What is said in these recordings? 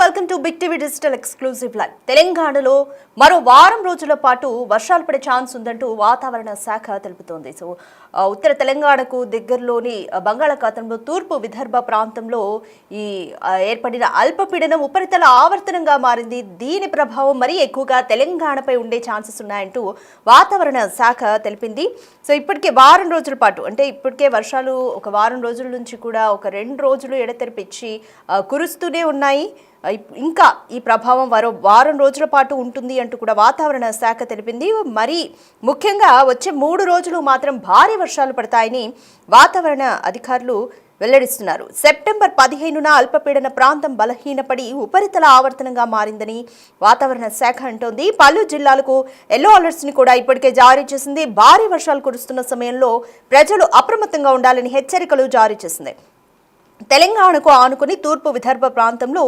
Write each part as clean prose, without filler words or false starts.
Welcome to Big TV digital exclusive live. తెలంగాణలో మరో వారం రోజుల పాటు వర్షాలు పడే ఛాన్స్ ఉందంటూ వాతావరణ శాఖ తెలుపుతోంది. సో ఉత్తర తెలంగాణకు దగ్గరలోని బంగాళాఖాతంలో తూర్పు విదర్భ ప్రాంతంలో ఈ ఏర్పడిన అల్పపీడనం ఉపరితల ఆవర్తనంగా మారింది. దీని ప్రభావం మరీ ఎక్కువగా తెలంగాణపై ఉండే ఛాన్సెస్ ఉన్నాయంటూ వాతావరణ శాఖ తెలిపింది. సో ఇప్పటికే వారం రోజుల పాటు అంటే ఇప్పటికే వర్షాలు ఒక వారం రోజుల నుంచి కూడా ఒక 2 రోజులు ఎడతెరిపిచ్చి కురుస్తూనే ఉన్నాయి. ఇంకా ఈ ప్రభావం మరో వారం రోజుల పాటు ఉంటుంది అంటూ కూడా వాతావరణ శాఖ తెలిపింది. మరి ముఖ్యంగా వచ్చే 3 రోజులు మాత్రం భారీ వర్షాలు పడతాయని వాతావరణ అధికారులు వెల్లడిస్తున్నారు. సెప్టెంబర్ 15న అల్పపీడన ప్రాంతం బలహీనపడి ఉపరితల ఆవర్తనంగా మారిందని వాతావరణ శాఖ అంటోంది. పలు జిల్లాలకు ఎల్లో అలర్ట్స్ ని కూడా ఇప్పటికే జారీ చేసింది. భారీ వర్షాలు కురుస్తున్న సమయంలో ప్రజలు అప్రమత్తంగా ఉండాలని హెచ్చరికలు జారీ చేసింది. తెలంగాణకు ఆనుకుని తూర్పు విదర్భ ప్రాంతంలో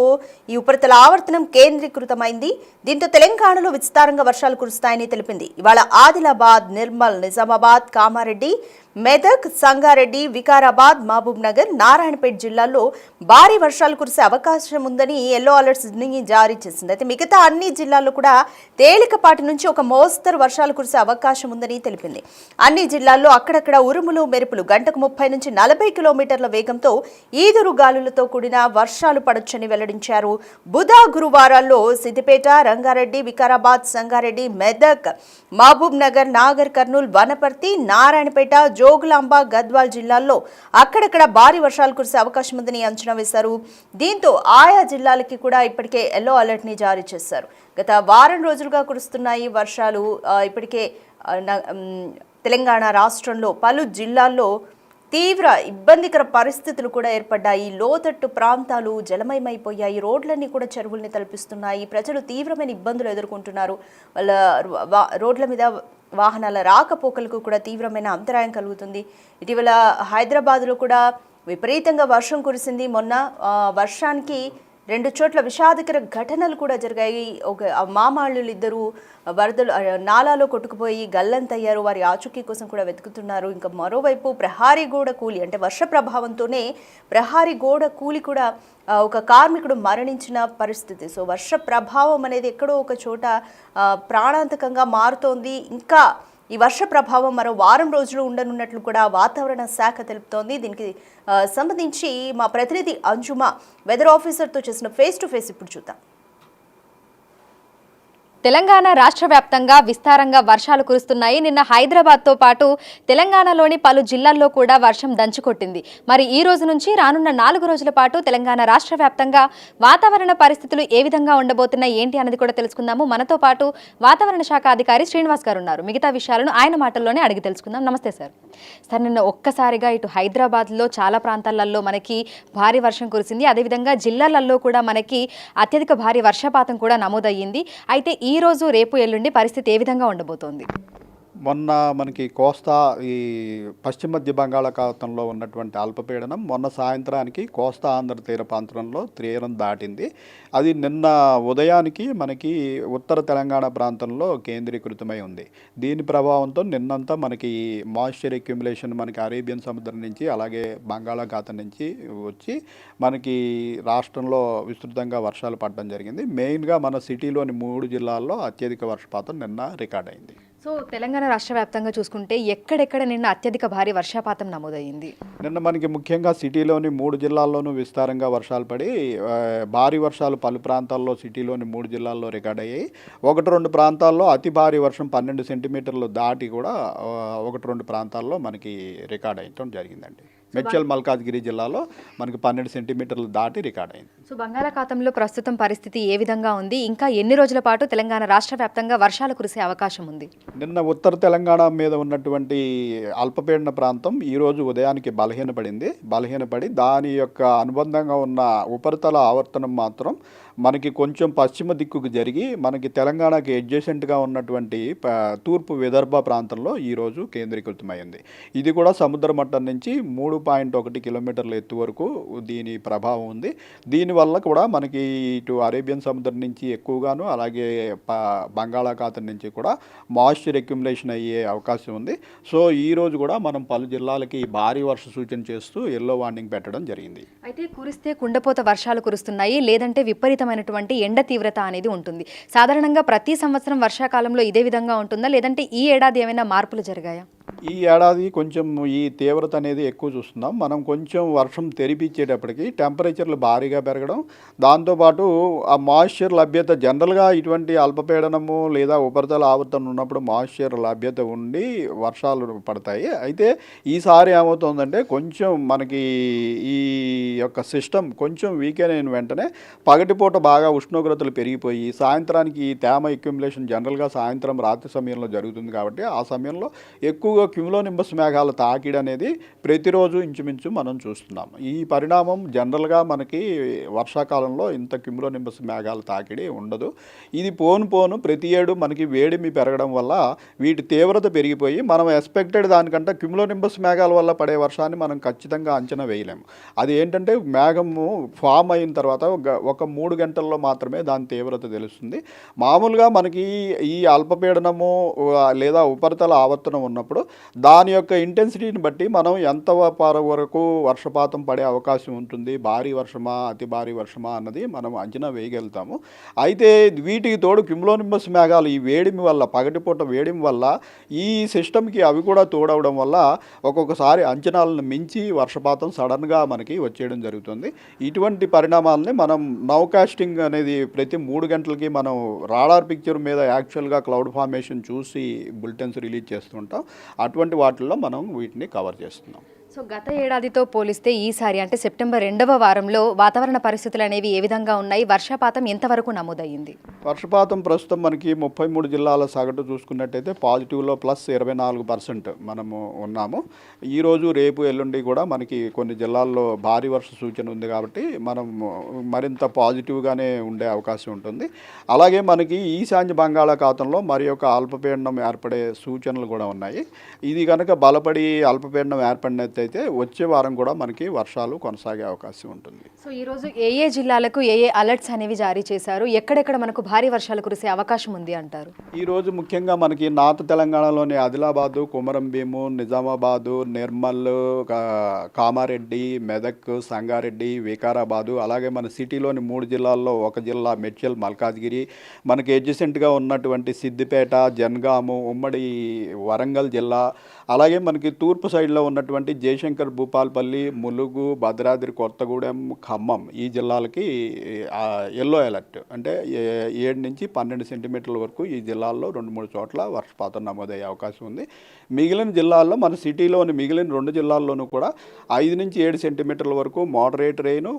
ఈ ఉపరితల ఆవర్తనం కేంద్రీకృతమైంది. దీంతో తెలంగాణలో విస్తారంగా వర్షాలు కురుస్తాయని తెలిపింది. ఇవాళ ఆదిలాబాద్, నిర్మల్, నిజామాబాద్, కామారెడ్డి, మెదక్, సంగారెడ్డి, వికారాబాద్, మహబూబ్ నగర్, నారాయణపేట జిల్లాల్లో భారీ వర్షాలు కురిసే అవకాశం ఉందని ఎల్లో అలర్ట్స్ ని జారీ చేసింది. అయితే మిగతా అన్ని జిల్లాల్లో కూడా తేలికపాటి నుంచి ఒక మోస్తరు వర్షాలు కురిసే అవకాశం ఉందని తెలిపింది. అన్ని జిల్లాల్లో అక్కడక్కడ ఉరుములు, మెరుపులు గంటకు 30 నుంచి 40 కిలోమీటర్ల వేగంతో ఈదురు గాలులతో కూడిన వర్షాలు పడొచ్చని వెల్లడించారు. బుధ, గురువారాల్లో సిద్దిపేట, రంగారెడ్డి, వికారాబాద్, సంగారెడ్డి, మెదక్, మహబూబ్ నగర్, నాగర్ కర్నూల్, వనపర్తి, నారాయణపేట, జోగులాంబ, గద్వాల్ జిల్లాల్లో అక్కడక్కడ భారీ వర్షాలు కురిసే అవకాశం ఉందని అంచనా వేశారు. దీంతో ఆయా జిల్లాలకి కూడా ఇప్పటికే ఎల్లో అలర్ట్ ని జారీ చేశారు. గత వారం రోజులుగా కురుస్తున్నాయి వర్షాలు. ఇప్పటికే తెలంగాణ రాష్ట్రంలో పలు జిల్లాల్లో తీవ్ర ఇబ్బందికర పరిస్థితులు కూడా ఏర్పడ్డాయి. లోతట్టు ప్రాంతాలు జలమయమైపోయాయి. రోడ్లన్నీ కూడా చెరువుల్ని తలపిస్తున్నాయి. ప్రజలు తీవ్రమైన ఇబ్బందులు ఎదుర్కొంటున్నారు. వాళ్ళ రోడ్ల మీద వాహనాల రాకపోకలకు కూడా తీవ్రమైన అంతరాయం కలుగుతుంది. ఇటీవల హైదరాబాద్లో కూడా విపరీతంగా వర్షం కురిసింది. మొన్న వర్షానికి 2 చోట్ల విషాదకర ఘటనలు కూడా జరిగాయి. ఒక మామాళ్ళు ఇద్దరు వరదలు నాలాలో కొట్టుకుపోయి గల్లంతయ్యారు. వారి ఆచూకీ కోసం కూడా వెతుకుతున్నారు. ఇంకా మరోవైపు ప్రహారీ గోడ కూలి అంటే వర్ష ప్రభావంతోనే ప్రహారీ గోడ కూలి కూడా ఒక కార్మికుడు మరణించిన పరిస్థితి. సో వర్ష ప్రభావం అనేది ఎక్కడో ఒక చోట ప్రాణాంతకంగా మారుతోంది. ఇంకా ఈ వర్ష ప్రభావం మరో వారం రోజులు ఉండనున్నట్లు కూడా వాతావరణ శాఖ తెలుపుతోంది. దీనికి సంబంధించి మా ప్రతినిధి అంజుమా వెదర్ ఆఫీసర్తో చేసిన ఫేస్ టు ఫేస్ ఇప్పుడు చూద్దాం. తెలంగాణ రాష్ట్ర వ్యాప్తంగా విస్తారంగా వర్షాలు కురుస్తున్నాయి. నిన్న హైదరాబాద్తో పాటు తెలంగాణలోని పలు జిల్లాల్లో కూడా వర్షం దంచుకొట్టింది. మరి ఈ రోజు నుంచి రానున్న 4 రోజుల పాటు తెలంగాణ రాష్ట్ర వ్యాప్తంగా వాతావరణ పరిస్థితులు ఏ విధంగా ఉండబోతున్నాయి ఏంటి అన్నది కూడా తెలుసుకుందాము. మనతో పాటు వాతావరణ శాఖ అధికారి శ్రీనివాస్ గారు ఉన్నారు. మిగతా విషయాలను ఆయన మాటల్లోనే అడిగి తెలుసుకుందాం. నమస్తే సార్. సార్, నిన్న ఒక్కసారిగా ఇటు హైదరాబాద్లో చాలా ప్రాంతాలలో మనకి భారీ వర్షం కురిసింది. అదేవిధంగా జిల్లాలలో కూడా మనకి అత్యధిక భారీ వర్షపాతం కూడా నమోదయ్యింది. అయితే ఈ రోజు, రేపు, ఎల్లుండి పరిస్థితి ఏ విధంగా ఉండబోతోంది? మొన్న మనకి కోస్తా ఈ పశ్చిమ మధ్య బంగాళాఖాతంలో ఉన్నటువంటి అల్పపీడనం మొన్న సాయంత్రానికి కోస్తా ఆంధ్ర తీర ప్రాంతంలో తీరం దాటింది. అది నిన్న ఉదయానికి మనకి ఉత్తర తెలంగాణ ప్రాంతంలో కేంద్రీకృతమై ఉంది. దీని ప్రభావంతో నిన్నంతా మనకి మాయిశ్చర్ అక్యుములేషన్ మనకి అరేబియన్ సముద్రం నుంచి అలాగే బంగాళాఖాతం నుంచి వచ్చి మనకి రాష్ట్రంలో విస్తృతంగా వర్షాలు పడడం జరిగింది. మెయిన్గా మన సిటీలోని 3 జిల్లాల్లో అత్యధిక వర్షపాతం నిన్న రికార్డ్ అయింది. సో తెలంగాణ రాష్ట్ర వ్యాప్తంగా చూసుకుంటే ఎక్కడెక్కడ నిన్న అత్యధిక భారీ వర్షపాతం నమోదయ్యింది? నిన్న మనకి ముఖ్యంగా సిటీలోని 3 జిల్లాల్లోనూ విస్తారంగా వర్షాలు పడి భారీ వర్షాలు పలు ప్రాంతాల్లో సిటీలోని 3 జిల్లాల్లో రికార్డ్ అయ్యాయి. 1-2 ప్రాంతాల్లో అతి భారీ వర్షం 12 సెంటీమీటర్లు దాటి కూడా 1-2 ప్రాంతాల్లో మనకి రికార్డ్ అయ్యడం జరిగిందండి. మెడ్చల్ మల్కాజ్గిరి జిల్లాలో మనకి 12 సెంటీమీటర్లు దాటి రికార్డ్ అయింది. సో బంగాళాఖాతంలో ప్రస్తుతం పరిస్థితి ఏ విధంగా ఉంది? ఇంకా ఎన్ని రోజుల పాటు తెలంగాణ రాష్ట్ర వ్యాప్తంగా వర్షాలు కురిసే అవకాశం ఉంది? నిన్న ఉత్తర తెలంగాణ మీద ఉన్నటువంటి అల్పపీడన ప్రాంతం ఈరోజు ఉదయానికి బలహీనపడి దాని యొక్క అనుబంధంగా ఉన్న ఉపరితల ఆవర్తనం మాత్రం మనకి కొంచెం పశ్చిమ దిక్కుకు జరిగి మనకి తెలంగాణకి అడ్జసెంట్గా ఉన్నటువంటి తూర్పు విదర్భ ప్రాంతంలో ఈరోజు కేంద్రీకృతమైంది. ఇది కూడా సముద్ర మట్టం నుంచి 3.1 కిలోమీటర్ల ఎత్తు వరకు దీని ప్రభావం ఉంది. దీనివల్ల కూడా మనకి ఇటు అరేబియన్ సముద్రం నుంచి ఎక్కువగాను అలాగే బంగాళాఖాతం నుంచి కూడా మాయిశ్చర్ అక్యుములేషన్ అయ్యే అవకాశం ఉంది. సో ఈరోజు కూడా మనం పలు జిల్లాలకి భారీ వర్ష సూచన చేస్తూ ఎల్లో వార్నింగ్ పెట్టడం జరిగింది. అయితే కురిస్తే కుండపోత వర్షాలు కురుస్తున్నాయి, లేదంటే విపరీతమైన విపరీతమైనటువంటి ఎండ తీవ్రత అనేది ఉంటుంది. సాధారణంగా ప్రతి సంవత్సరం వర్షాకాలంలో ఇదే విధంగా ఉంటుందా, లేదంటే ఈ ఏడాది ఏమైనా మార్పులు జరిగాయా? ఈ ఏడాది కొంచెం ఈ తీవ్రత అనేది ఎక్కువ చూస్తున్నాం. మనం కొంచెం వర్షం తెరిపించేటప్పటికి టెంపరేచర్లు భారీగా పెరగడం, దాంతోపాటు ఆ మాయిశ్చర్ లభ్యత జనరల్గా ఇటువంటి అల్పపీడనము లేదా ఉపరితల ఆవర్తనం ఉన్నప్పుడు మాయిశ్చర్ లభ్యత ఉండి వర్షాలు పడతాయి. అయితే ఈసారి ఏమవుతుందంటే కొంచెం మనకి ఈ యొక్క సిస్టమ్ కొంచెం వీకెన్ అయిన వెంటనే పగటిపూట బాగా ఉష్ణోగ్రతలు పెరిగిపోయి సాయంత్రానికి ఈ తేమ అక్యుములేషన్ జనరల్గా సాయంత్రం రాత్రి సమయంలో జరుగుతుంది కాబట్టి ఆ సమయంలో ఎక్కువగా క్యూములోనింబస్ మేఘాల తాకిడి అనేది ప్రతిరోజు ఇంచుమించు మనం చూస్తున్నాం. ఈ పరిణామం జనరల్గా మనకి వర్షాకాలంలో ఇంత క్యూములోనింబస్ మేఘాల తాకిడి ఉండదు. ఇది పోను ప్రతి ఏడు మనకి వేడిమి పెరగడం వల్ల వీటి తీవ్రత పెరిగిపోయి మనం ఎక్స్పెక్టెడ్ దానికంటే క్యూములోనింబస్ మేఘాల వల్ల పడే వర్షాన్ని మనం ఖచ్చితంగా అంచనా వేయలేము. అది ఏంటంటే మేఘము ఫామ్ అయిన తర్వాత ఒక 3 గంటల్లో మాత్రమే దాని తీవ్రత తెలుస్తుంది. మామూలుగా మనకి ఈ అల్పపీడనము లేదా ఉపరితల ఆవర్తనం ఉన్నప్పుడు దాని యొక్క ఇంటెన్సిటీని బట్టి మనం ఎంత వరకు వర్షపాతం పడే అవకాశం ఉంటుంది, భారీ వర్షమా అతి భారీ వర్షమా అన్నది మనం అంచనా వేయగలుగుతాము. అయితే వీటికి తోడు క్యూములోనింబస్ మేఘాలు ఈ వేడిమి వల్ల పగటిపూట వేడిమి వల్ల ఈ సిస్టమ్కి అవి కూడా తోడవడం వల్ల ఒక్కొక్కసారి అంచనాలను మించి వర్షపాతం సడన్గా మనకి వచ్చేయడం జరుగుతుంది. ఇటువంటి పరిణామాలని మనం నౌకాస్టింగ్ అనేది ప్రతి 3 గంటలకి మనం రాడార్ పిక్చర్ మీద యాక్చువల్గా క్లౌడ్ ఫార్మేషన్ చూసి బులెటిన్స్ రిలీజ్ చేస్తుంటాం. అటువంటి వాటిల్లో మనం వీటిని కవర్ చేస్తున్నాం. సో గత ఏడాదితో పోలిస్తే ఈసారి అంటే సెప్టెంబర్ 2వ వారంలో వాతావరణ పరిస్థితులు అనేవి ఏ విధంగా ఉన్నాయి? వర్షపాతం ఎంతవరకు నమోదయ్యింది? వర్షపాతం ప్రస్తుతం మనకి 33 జిల్లాల సగటు చూసుకున్నట్టయితే పాజిటివ్లో +24% మనము ఉన్నాము. ఈరోజు రేపు ఎల్లుండి కూడా మనకి కొన్ని జిల్లాల్లో భారీ వర్ష సూచన ఉంది కాబట్టి మనం మరింత పాజిటివ్గానే ఉండే అవకాశం ఉంటుంది. అలాగే మనకి ఈశాన్య బంగాళాఖాతంలో మరి ఒక అల్పపీడనం ఏర్పడే సూచనలు కూడా ఉన్నాయి. ఇది కనుక బలపడి అల్పపీడనం ఏర్పడినట్టు అయితే వచ్చే వారం కూడా మనకి వర్షాలు కొనసాగే అవకాశం ఉంటుంది. సో ఈరోజు ఏ జిల్లాలకు ఏ అలర్ట్స్ అనేవి జారీ చేశారు? ఎక్కడెక్కడ మనకు భారీ వర్షాలు కురిసే అవకాశం ఉంది అంటారు? ఈరోజు ముఖ్యంగా మనకి నార్త్ తెలంగాణలోని ఆదిలాబాదు, కొమరంభీము, నిజామాబాదు, నిర్మల్, కామారెడ్డి, మెదక్, సంగారెడ్డి, వికారాబాదు, అలాగే మన సిటీలోని 3 జిల్లాల్లో ఒక జిల్లా మేడ్చల్, మల్కాజ్గిరి, మనకి ఎడ్జసెంట్గా ఉన్నటువంటి సిద్దిపేట, జనగాము, ఉమ్మడి వరంగల్ జిల్లా, అలాగే మనకి తూర్పు సైడ్లో ఉన్నటువంటి జయశంకర్, భూపాల్పల్లి, ములుగు, భద్రాద్రి కొత్తగూడెం, ఖమ్మం ఈ జిల్లాలకి ఎల్లో అలర్ట్ అంటే 7 నుంచి 12 సెంటీమీటర్ల వరకు ఈ జిల్లాల్లో 2-3 చోట్ల వర్షపాతం నమోదయ్యే అవకాశం ఉంది. మిగిలిన జిల్లాల్లో మన సిటీలోని మిగిలిన 2 జిల్లాల్లోనూ కూడా 5 నుంచి 7 సెంటీమీటర్ల వరకు moderate rain,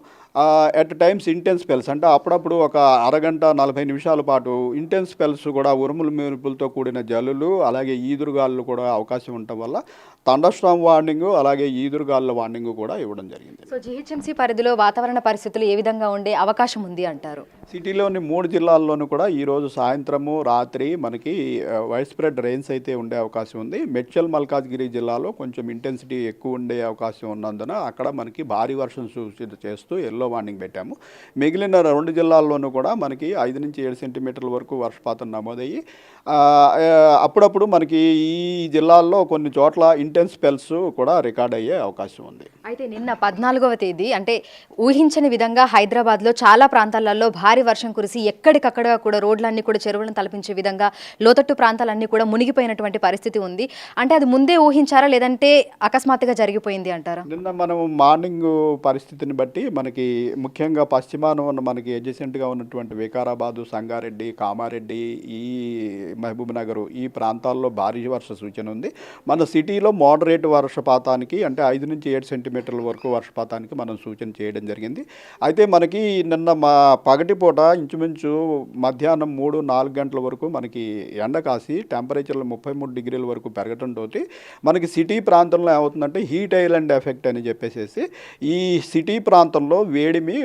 at times intense spells అంటే అప్పుడప్పుడు ఒక అరగంట 40 నిమిషాల పాటు ఇంటెన్స్ స్పెల్స్ కూడా ఉరుములు మెరుపులతో కూడిన జల్లులు, అలాగే ఈదురుగాలు కూడా అవకాశం ఉండటం వల్ల థండర్స్టార్మ్ వార్నింగ్ అలాగే ఈదురుగాలుల వార్నింగ్ కూడా ఇవ్వడం జరిగింది. సో జీహెచ్ఎంసీ పరిధిలో వాతావరణ పరిస్థితులు ఏ విధంగా ఉండే అవకాశం ఉంది అంటారు? సిటీలోని 3 జిల్లాల్లోనూ కూడా ఈరోజు సాయంత్రము రాత్రి మనకి వైడ్ స్ప్రెడ్ రెయిన్స్ అయితే ఉండే అవకాశం ఉంది. మేడ్చల్, మల్కాజ్గిరి జిల్లాలో కొంచెం ఇంటెన్సిటీ ఎక్కువ ఉండే అవకాశం ఉన్నందున అక్కడ మనకి భారీ వర్షం సూచన చేస్తూ ఎల్లో వార్నింగ్ పెట్టాము. మిగిలిన 2 జిల్లాల్లోనూ కూడా మనకి 5 నుంచి 7 సెంటీమీటర్ల వరకు వర్షపాతం నమోదయ్యి అప్పుడప్పుడు మనకి ఈ జిల్లాల్లో కొన్ని చోట్ల ఇంటెన్స్ స్పెల్స్ కూడా రికార్డ్ అయ్యే అవకాశం ఉంది. అయితే నిన్న 14వ తేదీ అంటే ఊహించని విధంగా హైదరాబాద్లో చాలా ప్రాంతాలలో భారీ వర్షం కురిసి ఎక్కడికక్కడ కూడా రోడ్లన్నీ కూడా చెరువులను తలపించే విధంగా లోతట్టు ప్రాంతాలన్నీ కూడా మునిగిపోయినటువంటి పరిస్థితి ఉంది. అంటే అది ముందే ఊహించారా, లేదంటే అకస్మాత్తుగా జరిగిపోయింది అంటారా? నిన్న మనం మార్నింగ్ పరిస్థితిని బట్టి మనకి ముఖ్యంగా పశ్చిమాన ఉన్న మనకి ఎడ్జసెంట్గా ఉన్నటువంటి వికారాబాదు, సంగారెడ్డి, కామారెడ్డి, ఈ మహబూబ్ నగర్ ఈ ప్రాంతాల్లో భారీ వర్ష సూచన ఉంది. మన సిటీలో మోడరేట్ వర్షపాతానికి అంటే 5 నుంచి 7 సెంటీమీటర్ల వరకు వర్షపాతానికి మనం సూచన చేయడం జరిగింది. అయితే మనకి నిన్న పగటిపూట ఇంచుమించు మధ్యాహ్నం 3-4 గంటల వరకు మనకి ఎండ కాసి టెంపరేచర్లు 33 డిగ్రీల వరకు పెరగటంతో మనకి సిటీ ప్రాంతంలో ఏమవుతుందంటే హీట్ ఐలాండ్ ఎఫెక్ట్ అని చెప్పేసి ఈ సిటీ ప్రాంతంలో వేడిమి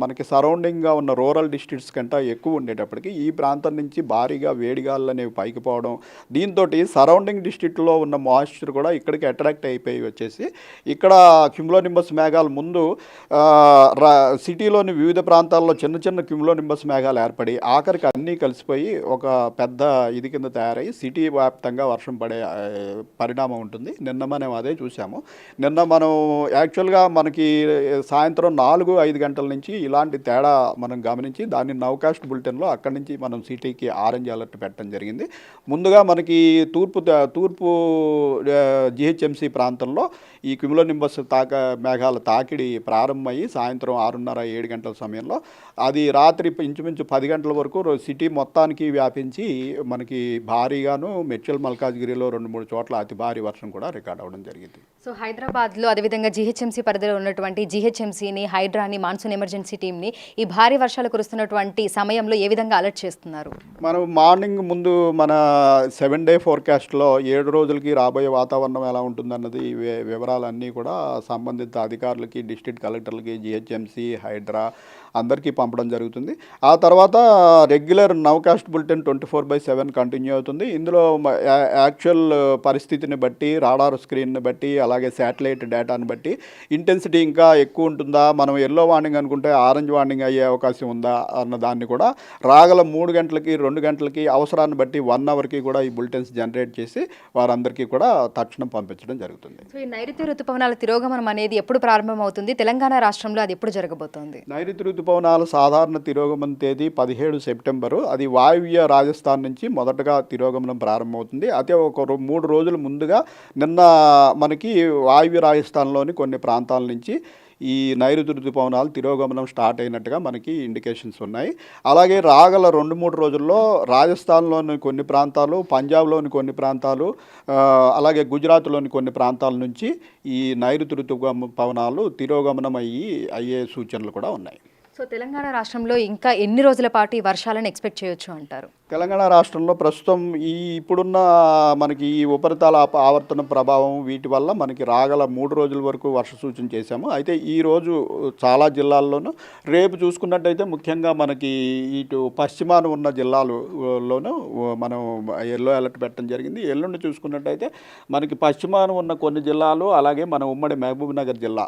మనకి సరౌండింగ్గా ఉన్న రూరల్ డిస్ట్రిక్ట్స్ కంటే ఎక్కువ ఉండేటప్పటికి ఈ ప్రాంతం నుంచి భారీగా వేడిగాళ్ళు అనేవి పైకి పోవడం, దీంతో సరౌండింగ్ డిస్ట్రిక్ట్లో ఉన్న మాయిశ్చర్ కూడా ఇక్కడికి అట్రాక్ట్ అయిపోయి వచ్చేసి ఇక్కడ క్యూములోనింబస్ మేఘాలు ముందు సిటీలోని వివిధ ప్రాంతాల్లో చిన్న చిన్న క్యూములోనింబస్ మేఘాలు ఏర్పడి ఆఖరికి అన్నీ కలిసిపోయి ఒక పెద్ద ఇది కింద తయారయ్యి సిటీ వ్యాప్తంగా వర్షం పడే పరిణామం ఉంటుంది. నిన్న మనం అదే చూసాము. నిన్న మనం యాక్చువల్గా మనకి సాయంత్రం 4-5 గంటల నుంచి ఇలాంటి తేడా మనం గమనించి దాన్ని నౌకాస్ట్ బులెటిన్లో అక్కడి నుంచి మనం సిటీకి ఆరెంజ్ అలర్ట్ పెట్టడం జరిగింది. ముందుగా మనకి తూర్పు జిహెచ్ఎంసీ ప్రాంతంలో ఈ క్యుములోనింబస్ మేఘాల తాకిడి ప్రారంభమయ్యి సాయంత్రం 6:30-7 గంటల సమయంలో అది రాత్రి ఇంచుమించు 10 గంటల వరకు సిటీ మొత్తానికి వ్యాపించి మనకి భారీగాను మెడ్చల్ మల్కాజ్గిరిలో 2-3 చోట్ల అతి భారీ వర్షం కూడా రికార్డ్ అవ్వడం జరిగింది. సో హైదరాబాద్లో అదేవిధంగా జీహెచ్ఎంసీ పరిధిలో ఉన్నటువంటి జీహెచ్ఎంసీని, హైడ్రాని, మాన్సూన్ ఎమర్జెన్సీ టీమ్ని ఈ భారీ వర్షాలు కురుస్తున్నటువంటి సమయంలో ఏ విధంగా అలర్ట్ చేస్తున్నారు? మనం మార్నింగ్ ముందు మన 7-డే ఫోర్కాస్ట్లో 7 రోజులకి రాబోయే వాతావరణం ఎలా ఉంటుందన్నది వివరాలన్నీ కూడా సంబంధిత అధికారులకి, డిస్ట్రిక్ట్ కలెక్టర్లకి, జిహెచ్ఎంసీ, హైడ్రా అందరికీ పంపడం జరుగుతుంది. ఆ తర్వాత రెగ్యులర్ నౌకాస్ట్ బులెటిన్ 24/7 కంటిన్యూ అవుతుంది. ఇందులో యాక్చువల్ పరిస్థితిని బట్టి, రాడార్ స్క్రీన్ని బట్టి, అలాగే శాటిలైట్ డేటాను బట్టి ఇంటెన్సిటీ ఇంకా ఎక్కువ ఉంటుందా, మనం ఎల్లో వార్నింగ్ అనుకుంటే ఆరెంజ్ వార్నింగ్ అయ్యే అవకాశం ఉందా అన్న దాన్ని కూడా రాగల 3 గంటలకి, 2 గంటలకి అవసరాన్ని బట్టి 1 అవర్కి కూడా ఈ బులెటిన్స్ జనరేట్ చేసి వారందరికీ కూడా తక్షణం పంపించడం జరుగుతుంది. సో ఈ నైరుతి ఋతుపవనాల తిరోగమనం అనేది ఎప్పుడు ప్రారంభమవుతుంది? తెలంగాణ రాష్ట్రంలో అది ఎప్పుడు జరగబోతోంది? నైరుతి ఋతుపవనాల సాధారణ తిరోగమన తేదీ 17 సెప్టెంబరు. అది వాయువ్య రాజస్థాన్ నుంచి మొదటగా తిరోగమనం ప్రారంభమవుతుంది. అయితే ఒక 3 రోజుల ముందుగా నిన్న మనకి వాయువ్య రాజస్థాన్లోని కొన్ని ప్రాంతాల నుంచి ఈ నైరుతి ఋతుపవనాలు తిరోగమనం స్టార్ట్ అయినట్టుగా మనకి ఇండికేషన్స్ ఉన్నాయి. అలాగే రాగల 2-3 రోజుల్లో రాజస్థాన్లోని కొన్ని ప్రాంతాలు, పంజాబ్లోని కొన్ని ప్రాంతాలు, అలాగే గుజరాత్లోని కొన్ని ప్రాంతాల నుంచి ఈ నైరుతి ఋతుపవనాలు తిరోగమనం అయ్యే సూచనలు కూడా ఉన్నాయి. సో తెలంగాణ రాష్ట్రంలో ఇంకా ఎన్ని రోజుల పాటు ఈ వర్షాలను ఎక్స్పెక్ట్ చేయొచ్చు అంటారు? తెలంగాణ రాష్ట్రంలో ప్రస్తుతం ఇప్పుడున్న మనకి ఈ ఉపరితల ఆవర్తన ప్రభావం వీటి వల్ల మనకి రాగల 3 రోజుల వరకు వర్ష సూచన చేశాము. అయితే ఈరోజు చాలా జిల్లాల్లోనూ, రేపు చూసుకున్నట్టయితే ముఖ్యంగా మనకి ఇటు పశ్చిమాన ఉన్న జిల్లాల్లోనూ మనం ఎల్లో అలర్ట్ పెట్టడం జరిగింది. ఎల్లుండి చూసుకున్నట్టయితే మనకి పశ్చిమాన ఉన్న కొన్ని జిల్లాలు, అలాగే మన ఉమ్మడి మహబూబ్ నగర్ జిల్లా,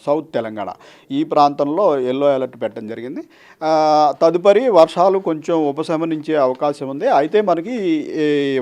సౌత్ తెలంగాణ ఈ ప్రాంతంలో ఎల్లో అలర్ట్ పెట్టడం జరిగింది. తదుపరి వర్షాలు కొంచెం ఉపశమనించే అవకాశం ఉంది. అయితే మనకి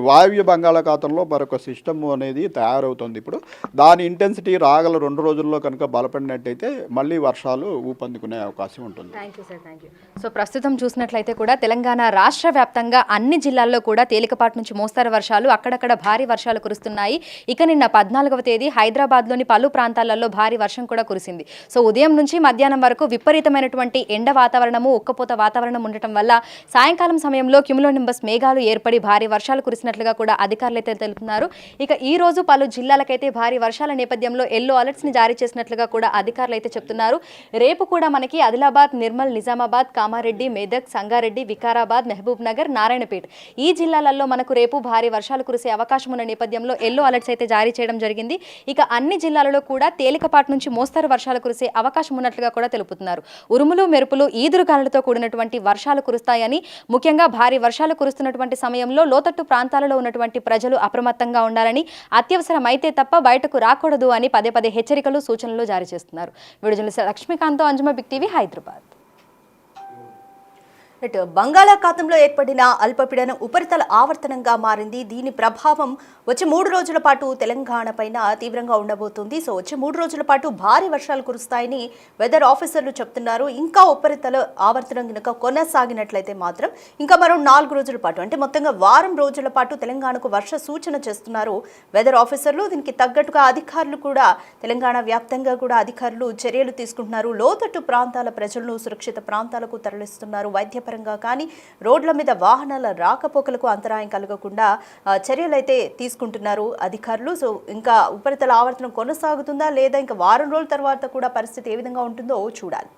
వాయువ్య బంగాళాఖాతంలో మరొక సిస్టమ్ అనేది తయారవుతుంది. ఇప్పుడు దాని ఇంటెన్సిటీ రాగల 2 రోజుల్లో కనుక బలపడినట్టయితే మళ్ళీ వర్షాలు ఊపందుకునే అవకాశం ఉంటుంది. Thank you sir, thank you. So ప్రస్తుతం చూసినట్లయితే కూడా తెలంగాణ రాష్ట్ర వ్యాప్తంగా అన్ని జిల్లాల్లో కూడా తేలికపాటి నుంచి మోస్తరు వర్షాలు, అక్కడక్కడ భారీ వర్షాలు కురుస్తున్నాయి. ఇక నిన్న 14వ తేదీ హైదరాబాద్లోని పలు ప్రాంతాలలో భారీ వర్షం కూడా కురిసింది. సో ఉదయం నుంచి మధ్యాహ్నం వరకు విపరీతమైనటువంటి ఎండ వాతావరణము, ఉక్కపోత వాతావరణం ఉండటం వల్ల సాయంకాలం సమయంలో క్యుములోనింబస్ మేఘాలు ఏర్పడి భారీ వర్షాలు కురిసినట్లుగా కూడా అధికారులు అయితే తెలుపుతున్నారు. ఇక ఈ రోజు పలు జిల్లాలకైతే భారీ వర్షాల నేపథ్యంలో ఎల్లో అలర్ట్స్ ని జారీ చేసినట్లుగా కూడా అధికారులు అయితే చెప్తున్నారు. రేపు కూడా మనకి ఆదిలాబాద్, నిర్మల్, నిజామాబాద్, కామారెడ్డి, మెదక్, సంగారెడ్డి, వికారాబాద్, మహబూబ్ నగర్, నారాయణపేట్ ఈ జిల్లాలలో మనకు రేపు భారీ వర్షాలు కురిసే అవకాశం ఉన్న నేపథ్యంలో ఎల్లో అలర్ట్స్ అయితే జారీ చేయడం జరిగింది. ఇక అన్ని జిల్లాలలో కూడా తేలికపాటి నుంచి మోస్తరు వర్షాలు కురిసే అవకాశం ఉన్నట్లుగా కూడా తెలుపుతున్నారు. ఉరుములు, మెరుపులు, ఈదురుగాలులతో కూడినటువంటి వర్షాలు కురుస్తాయని, ముఖ్యంగా భారీ వర్షాలు కురుస్తున్నటువంటి సమయంలో లోతట్టు ప్రాంతాలలో ఉన్నటువంటి ప్రజలు అప్రమత్తంగా ఉండాలని, అత్యవసరమైతే తప్ప బయటకు రాకూడదు అని పదే హెచ్చరికలు, సూచనలు జారీ చేస్తున్నారు. Video Lakshmikanth, Anjuma, big TV, Hyderabad. బంగాళాఖాతంలో ఏర్పడిన అల్పపీడనం ఉపరితల ఆవర్తనంగా మారింది. దీని ప్రభావం వచ్చే 3 రోజుల పాటు తెలంగాణ పైన తీవ్రంగా ఉండబోతుంది. సో వచ్చే 3 రోజుల పాటు భారీ వర్షాలు కురుస్తాయని వెదర్ ఆఫీసర్లు చెప్తున్నారు. ఇంకా ఉపరితల ఆవర్తనం కనుక కొనసాగినట్లయితే మాత్రం ఇంకా మరో 4 రోజుల పాటు, అంటే మొత్తంగా వారం రోజుల పాటు తెలంగాణకు వర్ష సూచన చేస్తున్నారు వెదర్ ఆఫీసర్లు. దీనికి తగ్గట్టుగా అధికారులు కూడా తెలంగాణ వ్యాప్తంగా కూడా అధికారులు చర్యలు తీసుకుంటున్నారు. లోతట్టు ప్రాంతాల ప్రజలను సురక్షిత ప్రాంతాలకు తరలిస్తున్నారు. వైద్యపరంగా కానీ రోడ్ల మీద వాహనాల రాకపోకలకు అంతరాయం కలగకుండా చర్యలు అయితే తీసుకుంటున్నారు అధికారులు. సో ఇంకా ఉపరితల ఆవర్తనం కొనసాగుతుందా లేదా ఇంకా వారం రోజుల తర్వాత కూడా పరిస్థితి ఏ విధంగా ఉంటుందో చూడాలి.